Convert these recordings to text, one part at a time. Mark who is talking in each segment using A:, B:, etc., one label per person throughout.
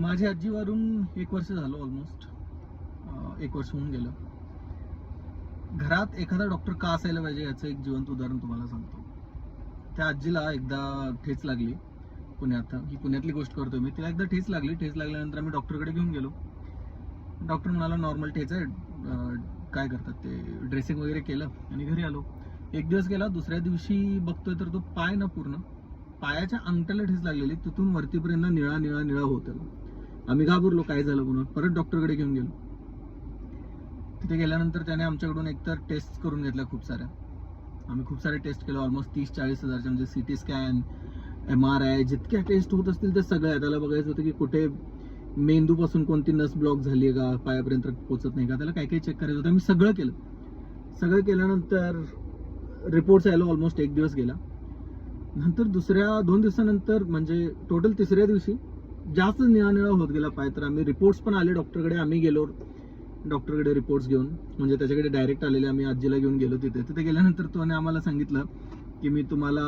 A: माझ्या आजीवरून 1 वर्ष झालं ऑलमोस्ट. 1 वर्ष होऊन गेलं. घरात एखादा डॉक्टर का असायला पाहिजे याचं एक जिवंत उदाहरण तुम्हाला सांगतो. त्या आजीला एकदा ठेच लागली पुण्यात. ही पुण्यातली गोष्ट करतोय मी. तिला एकदा ठेच लागली. ठेच लागल्यानंतर आम्ही डॉक्टरकडे घेऊन गेलो. डॉक्टर म्हणाला नॉर्मल ठेच आहे, काय करतात ते ड्रेसिंग वगैरे केलं आणि घरी आलो. 1 दिवस गेला. दुसऱ्या दिवशी बघतोय तर तो पाय ना पूर्ण पायाच्या अंगठ्याला ठेच लागलेली, तिथून वरतीपर्यंत निळा निळा निळा होत होता. आम्ही घाबरलो काय झालं म्हणून. परत डॉक्टरकडे घेऊन गेलो. तिथे गेल्यानंतर त्याने आमच्याकडून एकतर टेस्ट करून घेतल्या खूप साऱ्या. आम्ही खूप सारे टेस्ट केले, ऑलमोस्ट 30-40 हजारच्या, म्हणजे CT स्कॅन, MRI, जितक्या टेस्ट होत असतील ते सगळ्या. त्याला बघायचं होतं की कुठे मेंदूपासून कोणती नस ब्लॉक झाली आहे का, पायापर्यंत पोहोचत नाही का, त्याला काय काय चेक करायचं होतं. मी सगळं केलं. सगळं केल्यानंतर रिपोर्ट्स यायला ऑलमोस्ट 1 दिवस गेला. नंतर 2 दिवसानंतर, म्हणजे टोटल 3ऱ्या दिवशी जास्त निळा निळा होत गेला पाय. तर आम्ही रिपोर्ट्स पण आले डॉक्टरकडे. आम्ही गेलो डॉक्टरकडे रिपोर्ट्स घेऊन, म्हणजे त्याच्याकडे डायरेक्ट आलेले. आम्ही आजीला घेऊन गेलो. तिथे गेल्यानंतर त्याने आम्हाला सांगितलं की मी तुम्हाला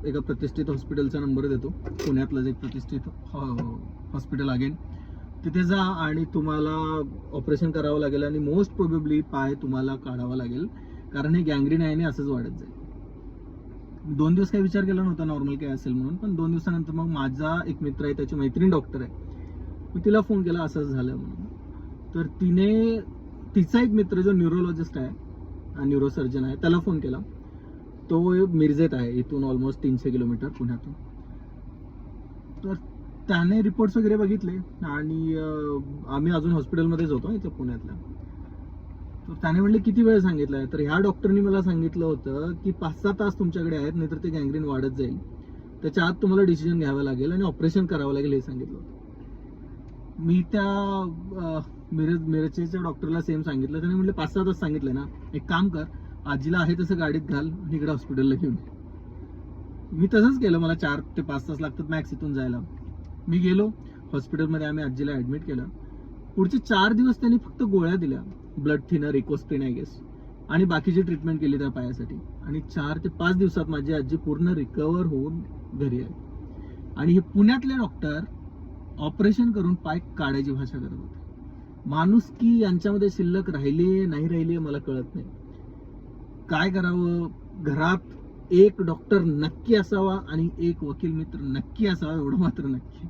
A: एका प्रतिष्ठित हॉस्पिटलचा नंबर देतो, पुण्यातलंच एक प्रतिष्ठित हॉस्पिटल अगेन. तिथे जा आणि तुम्हाला ऑपरेशन करावं लागेल आणि मोस्ट प्रोबेबली पाय तुम्हाला काढावा लागेल, कारण हे गँग्रीन आहे आणि असंच वाढत जाईल. 2 दिवस काही विचार केला नव्हता नॉर्मल काय असेल म्हणून. पण 2 दिवसानंतर मग माझा एक मित्र आहे, त्याची मैत्रीण डॉक्टर आहे, मी तिला फोन केला असंच झालं म्हणून. तर तिचा एक मित्र जो न्यूरोलॉजिस्ट आहे, न्यूरोसर्जन आहे, त्याला फोन केला. तो मिरजेत आहे, इथून ऑलमोस्ट 300 किलोमीटर पुण्यातून. तर त्याने रिपोर्ट्स वगैरे बघितले आणि आम्ही अजून हॉस्पिटलमध्येच होतो इथे पुण्यातल्या. तर त्याने म्हणले किती वेळ सांगितलाय. तर ह्या डॉक्टरनी मला सांगितलं होतं की 5-6 तास तुमच्याकडे आहेत, नाहीतर ते गँग्रीन वाढत जाईल, त्याच्या आत तुम्हाला डिसिजन घ्यावं लागेल आणि ऑपरेशन करावं लागेल, हे सांगितलं होतं. मी त्या मिरजेच्या डॉक्टरला सेम सांगितलं. त्याने म्हटलं 5-6 तास सांगितलं ना, एक काम कर, आजीला आहे तसं गाडीत घाल आणि इकडे हॉस्पिटलला घेऊन. मी तसंच केलं. मला 4 ते 5 तास लागतात मॅक्स इथून जायला. मी गेलो हॉस्पिटलमध्ये. आम्ही आजीला ऍडमिट केलं. पुढचे 4 दिवस त्यांनी फक्त गोळ्या दिल्या, blood thinner, Ecosprin I guess, आणि बाकीची ट्रीटमेंट केली त्या पायासाठी. आणि 4 ते 5 दिवसात माझी आजी पूर्ण रिकवर होऊन घरी आली. आणि हे पुण्यातले डॉक्टर ऑपरेशन करून पाय काढायची भाषा करत होते. माणुसकी यांच्यामध्ये शिल्लक राहिली नाही राहिली मला कळत नाही. काय करावं. घरात एक डॉक्टर नक्की असावा आणि एक वकील मित्र नक्की असावा, एवढं मात्र नक्की.